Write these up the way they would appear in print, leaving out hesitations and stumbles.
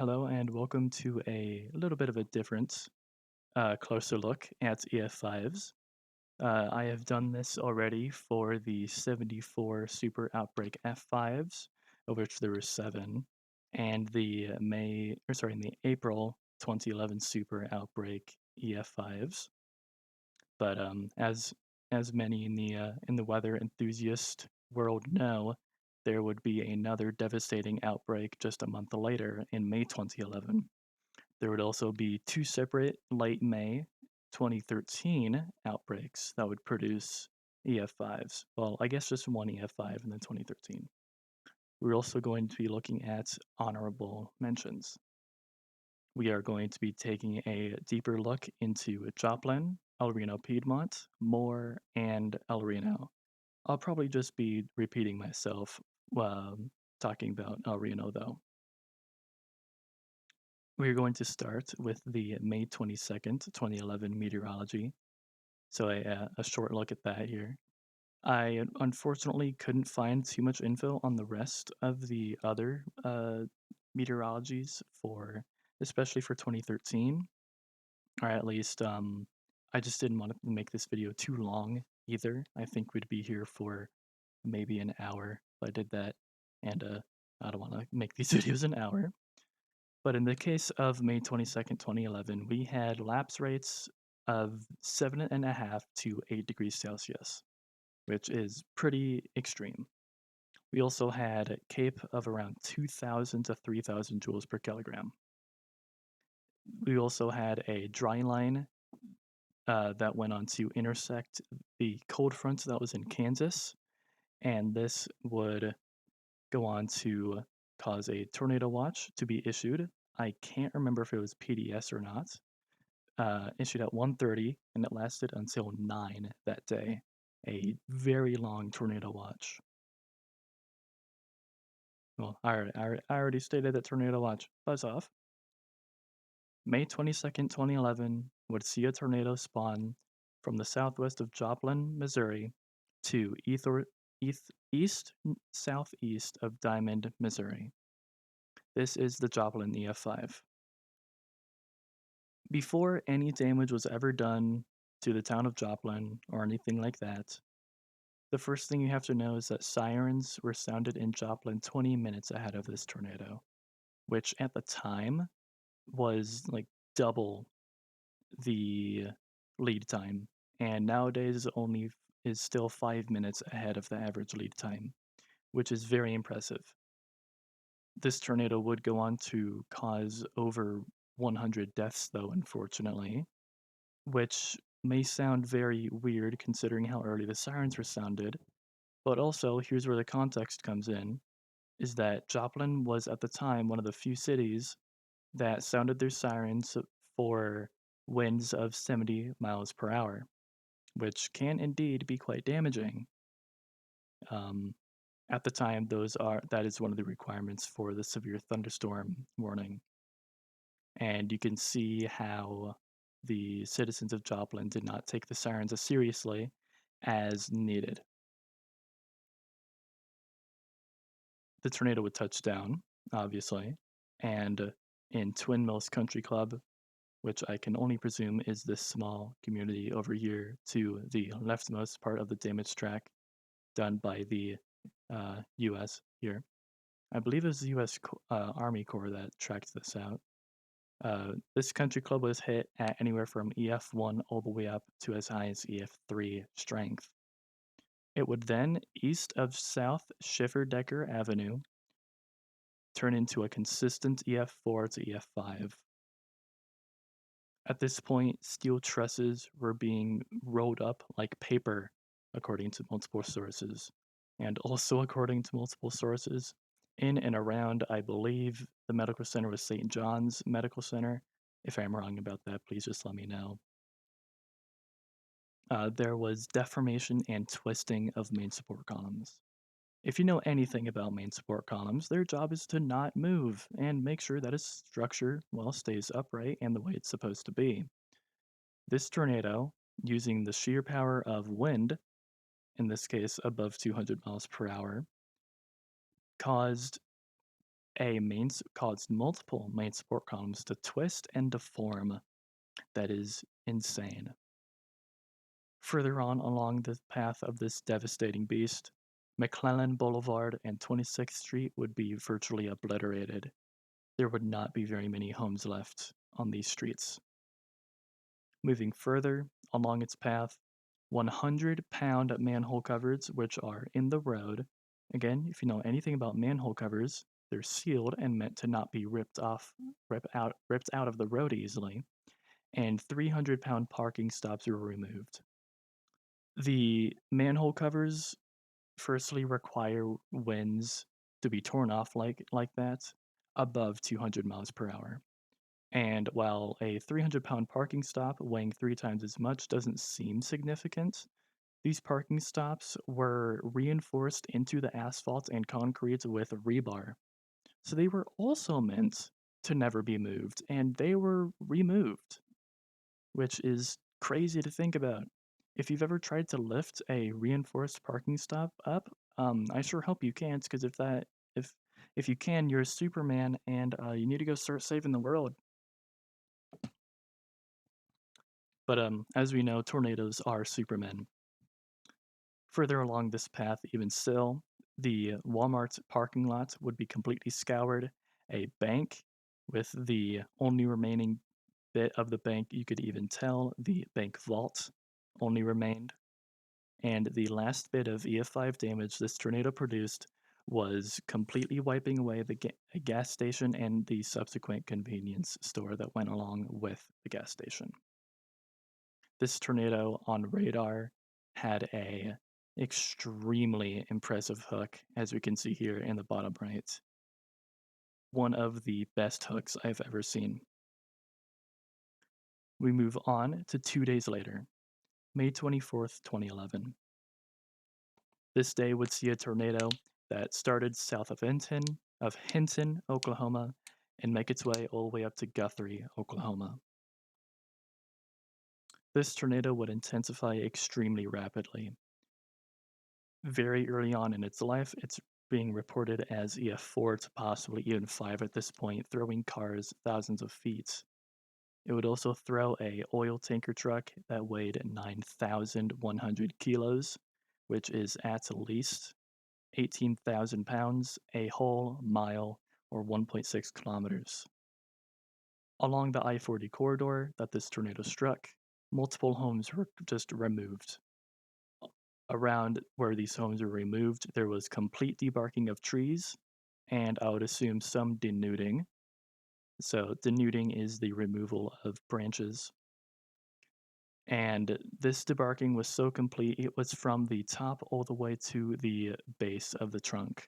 Hello and welcome to a little bit of a different, closer look at EF5s. I have done this already for the 74 Super Outbreak F5s, of which there were 7, and the April 2011 Super Outbreak EF5s. But as many in the weather enthusiast world know, there would be another devastating outbreak just a month later in May 2011. There would also be two separate late May 2013 outbreaks that would produce EF5s. Well, I guess just one EF5 in the 2013. We're also going to be looking at honorable mentions. We are going to be taking a deeper look into Joplin, El Reno-Piedmont, Moore, and El Reno. I'll probably just be repeating myself talking about El Reno, though. We're going to start with the May 22nd, 2011 meteorology. So a short look at that here. I unfortunately couldn't find too much info on the rest of the other meteorologies especially for 2013, or at least I just didn't want to make this video too long either. I think we'd be here for maybe an hour if I did that, and I don't want to make these videos an hour. But in the case of May 22nd, 2011, we had lapse rates of 7.5 to 8 degrees Celsius, which is pretty extreme. We also had a CAPE of around 2,000 to 3,000 joules per kilogram. We also had a dry line that went on to intersect the cold front that was in Kansas, and this would go on to cause a tornado watch to be issued. I can't remember if it was PDS or not. Issued at 1:30, and it lasted until 9 that day. A very long tornado watch. Well, I already stated that tornado watch. Buzz off. May 22nd, 2011 would see a tornado spawn from the southwest of Joplin, Missouri to east southeast of Diamond, Missouri. This is the Joplin EF5. Before any damage was ever done to the town of Joplin or anything like that, the first thing you have to know is that sirens were sounded in Joplin 20 minutes ahead of this tornado, which at the time was like double the lead time, and nowadays is still 5 minutes ahead of the average lead time, which is very impressive. This tornado would go on to cause over 100 deaths, though, unfortunately, which may sound very weird considering how early the sirens were sounded. But also, here's where the context comes in, is that Joplin was at the time one of the few cities that sounded their sirens for winds of 70 miles per hour, which can indeed be quite damaging. Um, at the time, that is one of the requirements for the severe thunderstorm warning. And you can see how the citizens of Joplin did not take the sirens as seriously as needed. The tornado would touch down, obviously, and in Twin Mills Country Club, which I can only presume is this small community over here to the leftmost part of the damage track done by the US here. I believe it was the US Army Corps that tracked this out. This country club was hit at anywhere from EF1 all the way up to as high as EF3 strength. It would then, east of South Schiffer-Decker Avenue, turn into a consistent EF4 to EF5. At this point, steel trusses were being rolled up like paper, according to multiple sources. And also, according to multiple sources, in and around, I believe, the medical center was St. John's Medical Center. If I'm wrong about that, please just let me know. There was deformation and twisting of main support columns. If you know anything about main support columns, their job is to not move and make sure that its structure, well, stays upright and the way it's supposed to be. This tornado, using the sheer power of wind, in this case above 200 miles per hour, caused caused multiple main support columns to twist and deform. That is insane. Further on along the path of this devastating beast, McClellan Boulevard and 26th Street would be virtually obliterated. There would not be very many homes left on these streets. Moving further along its path, 100-pound manhole covers, which are in the road. Again, if you know anything about manhole covers, they're sealed and meant to not be ripped out of the road easily. And 300-pound parking stops were removed. The manhole covers firstly require winds to be torn off like that above 200 miles per hour. And while a 300-pound parking stop weighing 3 times as much doesn't seem significant, these parking stops were reinforced into the asphalt and concrete with rebar. So they were also meant to never be moved, and they were removed, which is crazy to think about. If you've ever tried to lift a reinforced parking stop up, I sure hope you can't, because if if you can, you're a Superman, and you need to go start saving the world. But as we know, tornadoes are Supermen. Further along this path, even still, the Walmart parking lot would be completely scoured. A bank with the only remaining bit of the bank you could even tell, the bank vault, only remained. And the last bit of EF5 damage this tornado produced was completely wiping away a gas station and the subsequent convenience store that went along with the gas station. This tornado on radar had a extremely impressive hook, as we can see here in the bottom right. One of the best hooks I've ever seen. We move on to 2 days later, May 24th, 2011. This day would see a tornado that started south of Hinton, Oklahoma, and make its way all the way up to Guthrie, Oklahoma. This tornado would intensify extremely rapidly. Very early on in its life, it's being reported as EF4 to possibly even 5 at this point, throwing cars thousands of feet. It would also throw a oil tanker truck that weighed 9,100 kilos, which is at least 18,000 pounds, a whole mile, or 1.6 kilometers. Along the I-40 corridor that this tornado struck, multiple homes were just removed. Around where these homes were removed, there was complete debarking of trees, and I would assume some denuding. So, denuding is the removal of branches. And this debarking was so complete, it was from the top all the way to the base of the trunk.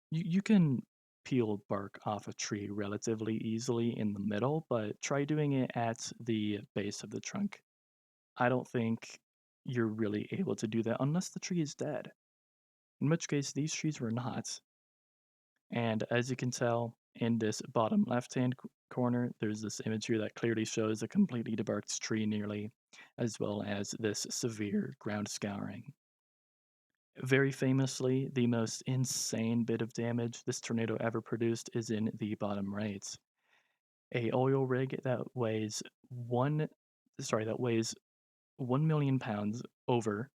You can peel bark off a tree relatively easily in the middle, but try doing it at the base of the trunk. I don't think you're really able to do that unless the tree is dead, in which case these trees were not. And as you can tell in this bottom left-hand corner, there's this image here that clearly shows a completely debarked tree nearly, as well as this severe ground scouring. Very famously, the most insane bit of damage this tornado ever produced is in the bottom right. A oil rig that weighs 1 million pounds over,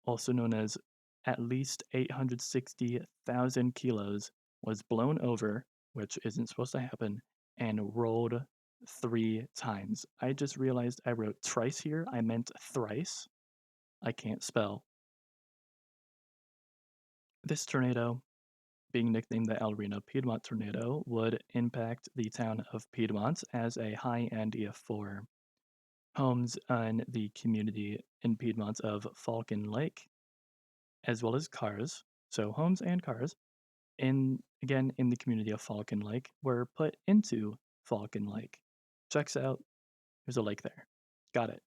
also known as at least 860,000 kilos, was blown over, which isn't supposed to happen, and rolled 3 times. I just realized I wrote trice here. I meant thrice. I can't spell. This tornado, being nicknamed the El Reno-Piedmont tornado, would impact the town of Piedmont as a high-end EF4. Homes in the community in Piedmont of Falcon Lake, as well as cars, so homes and cars, in the community of Falcon Lake, were put into Falcon Lake. Checks out, there's a lake there. Got it.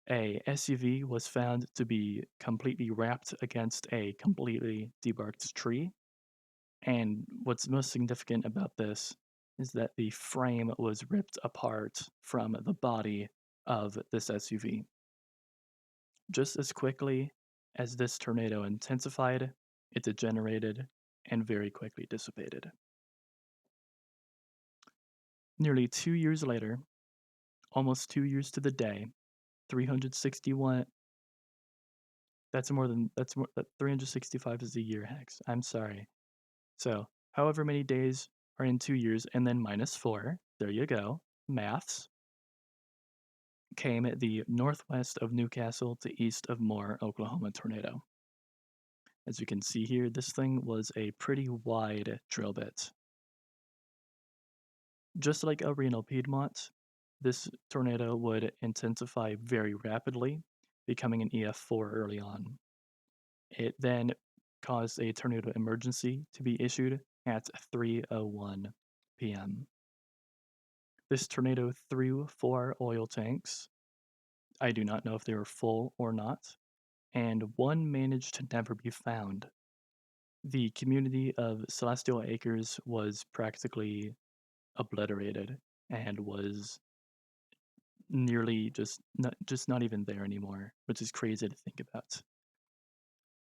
A SUV was found to be completely wrapped against a completely debarked tree. And what's most significant about this is that the frame was ripped apart from the body of this SUV. Just as quickly as this tornado intensified, it degenerated and very quickly dissipated. Nearly 2 years later, almost 2 years to the day, 361 that's more 365 is a year, Hex. I'm sorry. So, however many days are in 2 years and then minus 4, there you go, maths, came at the northwest of Newcastle to east of Moore, Oklahoma tornado. As you can see here, this thing was a pretty wide drill bit. Just like El Reno-Piedmont, this tornado would intensify very rapidly, becoming an EF4 early on. It then caused a tornado emergency to be issued at 3:01 p.m. This tornado threw 4 oil tanks. I do not know if they were full or not, and one managed to never be found. The community of Celestial Acres was practically obliterated and was nearly just not even there anymore, which is crazy to think about.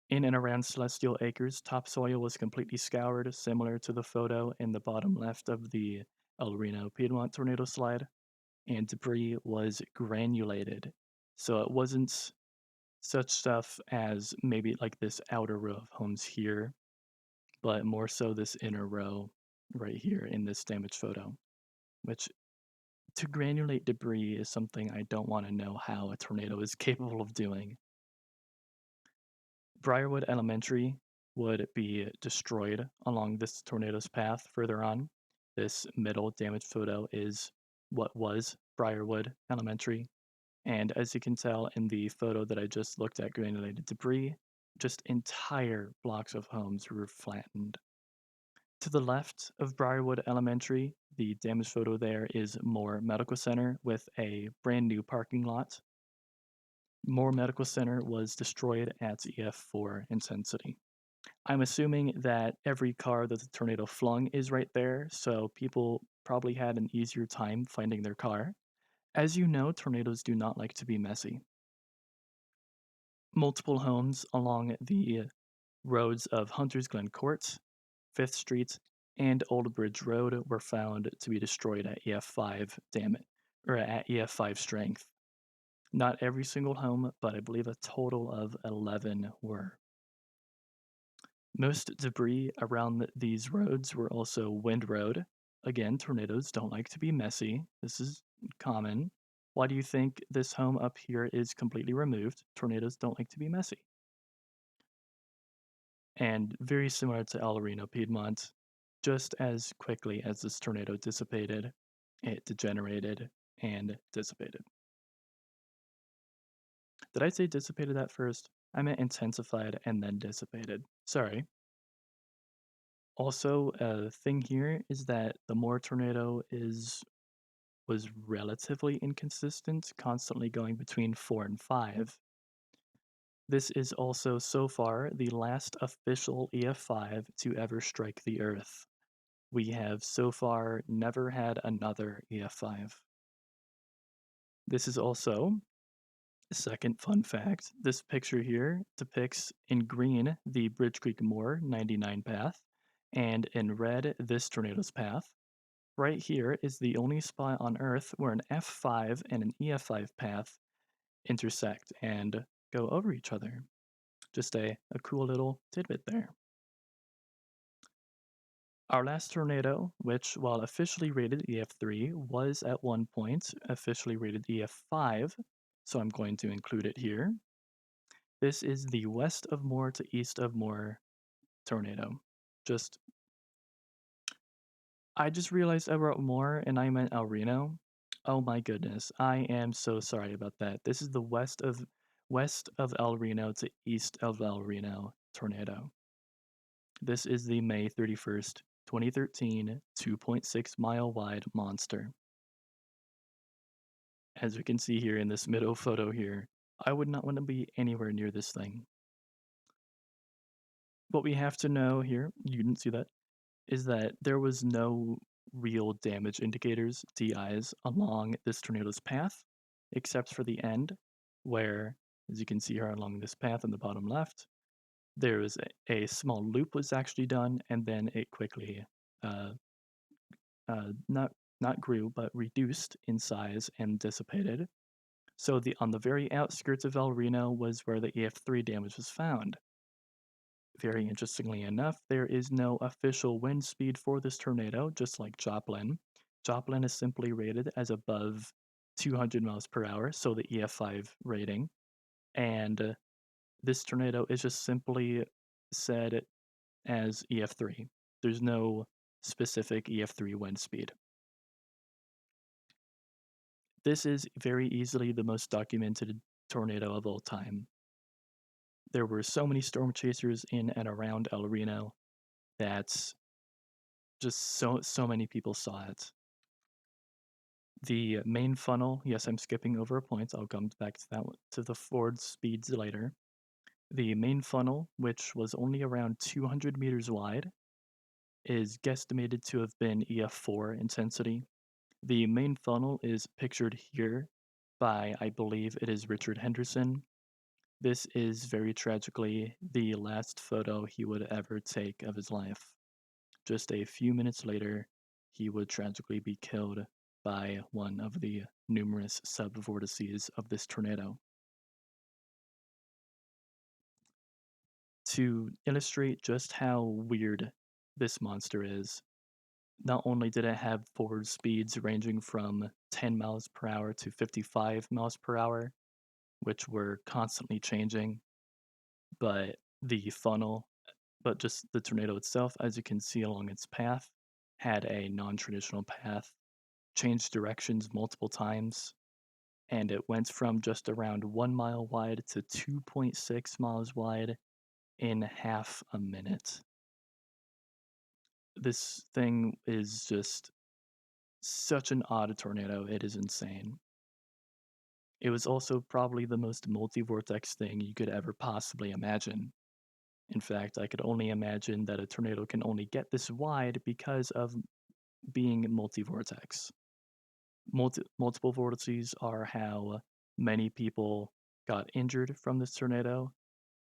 In and around Celestial Acres, topsoil was completely scoured, similar to the photo in the bottom left of the El Reno-Piedmont tornado slide, and debris was granulated. So it wasn't such stuff as maybe like this outer row of homes here, but more so this inner row right here in this damaged photo, which to granulate debris is something I don't want to know how a tornado is capable of doing. Briarwood Elementary would be destroyed along this tornado's path further on. This middle damaged photo is what was Briarwood Elementary. And as you can tell in the photo that I just looked at, granulated debris, just entire blocks of homes were flattened. To the left of Briarwood Elementary, the damaged photo there is Moore Medical Center with a brand new parking lot. Moore Medical Center was destroyed at EF4 intensity. I'm assuming that every car that the tornado flung is right there, so people probably had an easier time finding their car. As you know, tornadoes do not like to be messy. Multiple homes along the roads of Hunters Glen Court, 5th Street, and Old Bridge Road were found to be destroyed at EF5 damage or at EF5 strength. Not every single home, but I believe a total of 11 were. Most debris around these roads were also Wind Road. Again, tornadoes don't like to be messy. This is common. Why do you think this home up here is completely removed? Tornadoes don't like to be messy. And very similar to El Reno-Piedmont, just as quickly as this tornado dissipated, it degenerated and dissipated. Did I say dissipated at first? I meant intensified and then dissipated. Sorry. Also, a thing here is that the Moore tornado was relatively inconsistent, constantly going between 4 and 5. This is also so far the last official EF5 to ever strike the Earth. We have so far never had another EF5. This is also a second fun fact. This picture here depicts in green the Bridge Creek Moor 99 path, and in red this tornado's path. Right here is the only spot on Earth where an F5 and an EF5 path intersect and go over each other. Just a cool little tidbit there. Our last tornado, which while officially rated EF3, was at one point officially rated EF5, so I'm going to include it here. This is the west of Moore to east of Moore tornado. I just realized I wrote Moore and I meant El Reno. Oh my goodness, I am so sorry about that. This is the west of El Reno to east of El Reno tornado. This is the May 31st, 2013 2.6-mile wide monster. As we can see here in this middle photo here, I would not want to be anywhere near this thing. What we have to know here, you didn't see that, is that there was no real damage indicators, DIs, along this tornado's path, except for the end, where, as you can see here along this path in the bottom left, there was a small loop was actually done, and then it quickly, not not grew, but reduced in size and dissipated. So on the very outskirts of El Reno was where the EF3 damage was found. Very interestingly enough, there is no official wind speed for this tornado, just like Joplin. Joplin is simply rated as above 200 miles per hour, so the EF5 rating. And this tornado is just simply said as EF3. There's no specific EF3 wind speed. This is very easily the most documented tornado of all time. There were so many storm chasers in and around El Reno that just so many people saw it. The main funnel, yes, I'm skipping over a point. I'll come back to that to the Ford speeds later. The main funnel, which was only around 200 meters wide, is guesstimated to have been EF4 intensity. The main funnel is pictured here by, I believe it is Richard Henderson. This is very tragically the last photo he would ever take of his life. Just a few minutes later, he would tragically be killed by one of the numerous subvortices of this tornado. To illustrate just how weird this monster is, not only did it have forward speeds ranging from 10 miles per hour to 55 miles per hour, which were constantly changing, but the funnel, but just the tornado itself, as you can see along its path, had a non traditional path, changed directions multiple times, and it went from just around 1 mile wide to 2.6 miles wide in half a minute. This thing is just such an odd tornado, it is insane. It was also probably the most multi-vortex thing you could ever possibly imagine. In fact, I could only imagine that a tornado can only get this wide because of being multi-vortex. Multiple vortices are how many people got injured from this tornado.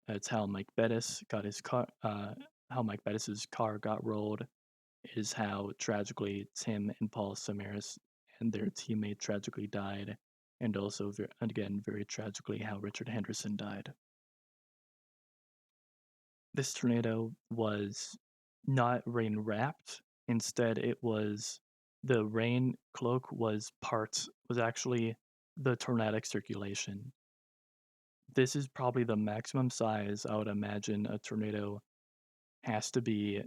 It's how Mike Bettis got his car, how Mike Bettis's car got rolled. It is how tragically Tim and Paul Samaras and their teammate tragically died, and also again very tragically how Richard Henderson died. This tornado was not rain wrapped. Instead, it was the rain cloak was actually the tornadic circulation. This is probably the maximum size I would imagine a tornado has to be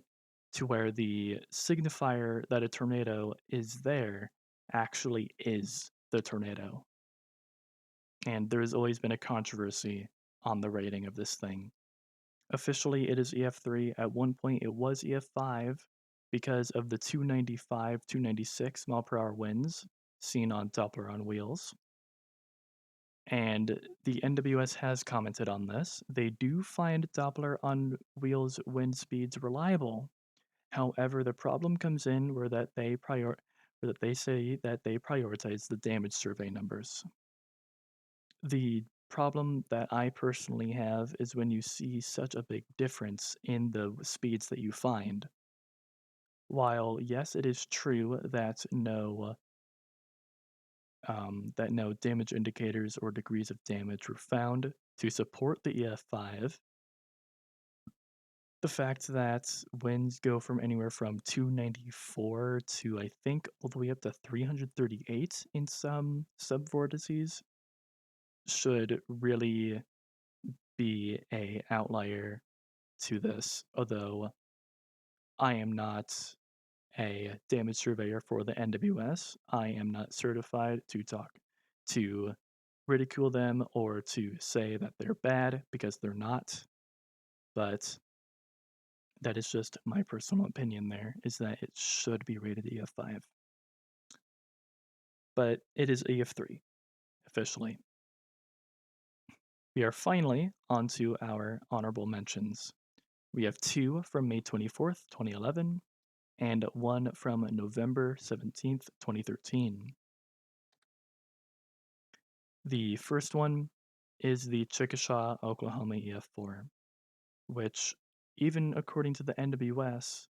to where the signifier that a tornado is there actually is the tornado. And there has always been a controversy on the rating of this thing. Officially, it is EF3. At one point, it was EF5 because of the 295, 296 mile per hour winds seen on Doppler on wheels. And the NWS has commented on this. They do find Doppler on wheels wind speeds reliable. However, the problem comes in where that they say that they prioritize the damage survey numbers. The problem that I personally have is when you see such a big difference in the speeds that you find. While yes, it is true that no damage indicators or degrees of damage were found to support the EF5, the fact that winds go from anywhere from 294 to I think all the way up to 338 in some subvortices should really be a outlier to this. Although I am not a damage surveyor for the NWS, I am not certified to ridicule them or to say that they're bad because they're not. But that is just my personal opinion there, is that it should be rated EF5. But it is EF3, officially. We are finally onto our honorable mentions. We have two from May 24th, 2011, and one from November 17th, 2013. The first one is the Chickasha, Oklahoma EF4, which, even according to the NWS,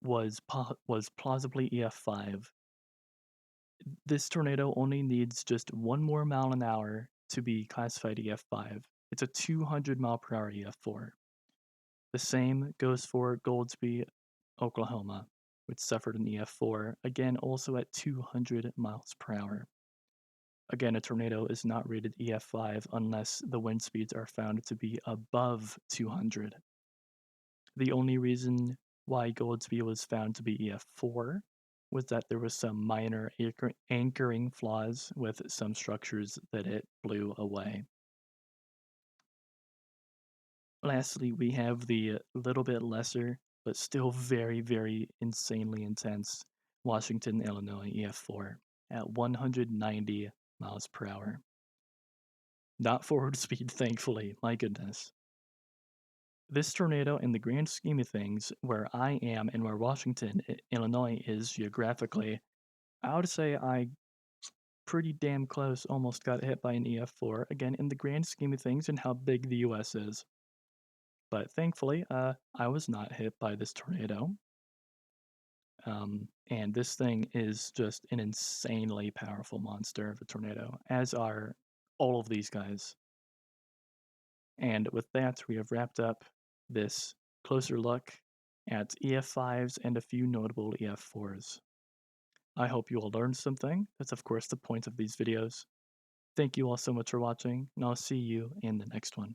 was plausibly EF5 This tornado only needs just 1 more mile an hour to be classified EF5. It's a 200-mile-per-hour EF4. The same goes for Goldsby, Oklahoma, which suffered an EF4, again also at 200 miles per hour. Again, a tornado is not rated EF5 unless the wind speeds are found to be above 200. The only reason why Goldsby was found to be EF4 was that there was some minor anchoring flaws with some structures that it blew away. Lastly, we have the little bit lesser, but still very, very insanely intense Washington, Illinois EF4 at 190 miles per hour. Not forward speed, thankfully, my goodness. This tornado, in the grand scheme of things, where I am and where Washington, Illinois is geographically, I would say I pretty damn close almost got hit by an EF4, again, in the grand scheme of things and how big the US is. But thankfully, I was not hit by this tornado. And this thing is just an insanely powerful monster of a tornado, as are all of these guys. And with that, we have wrapped up this closer look at EF5s and a few notable EF4s. I hope you all learned something. That's, of course, the point of these videos. Thank you all so much for watching, and I'll see you in the next one.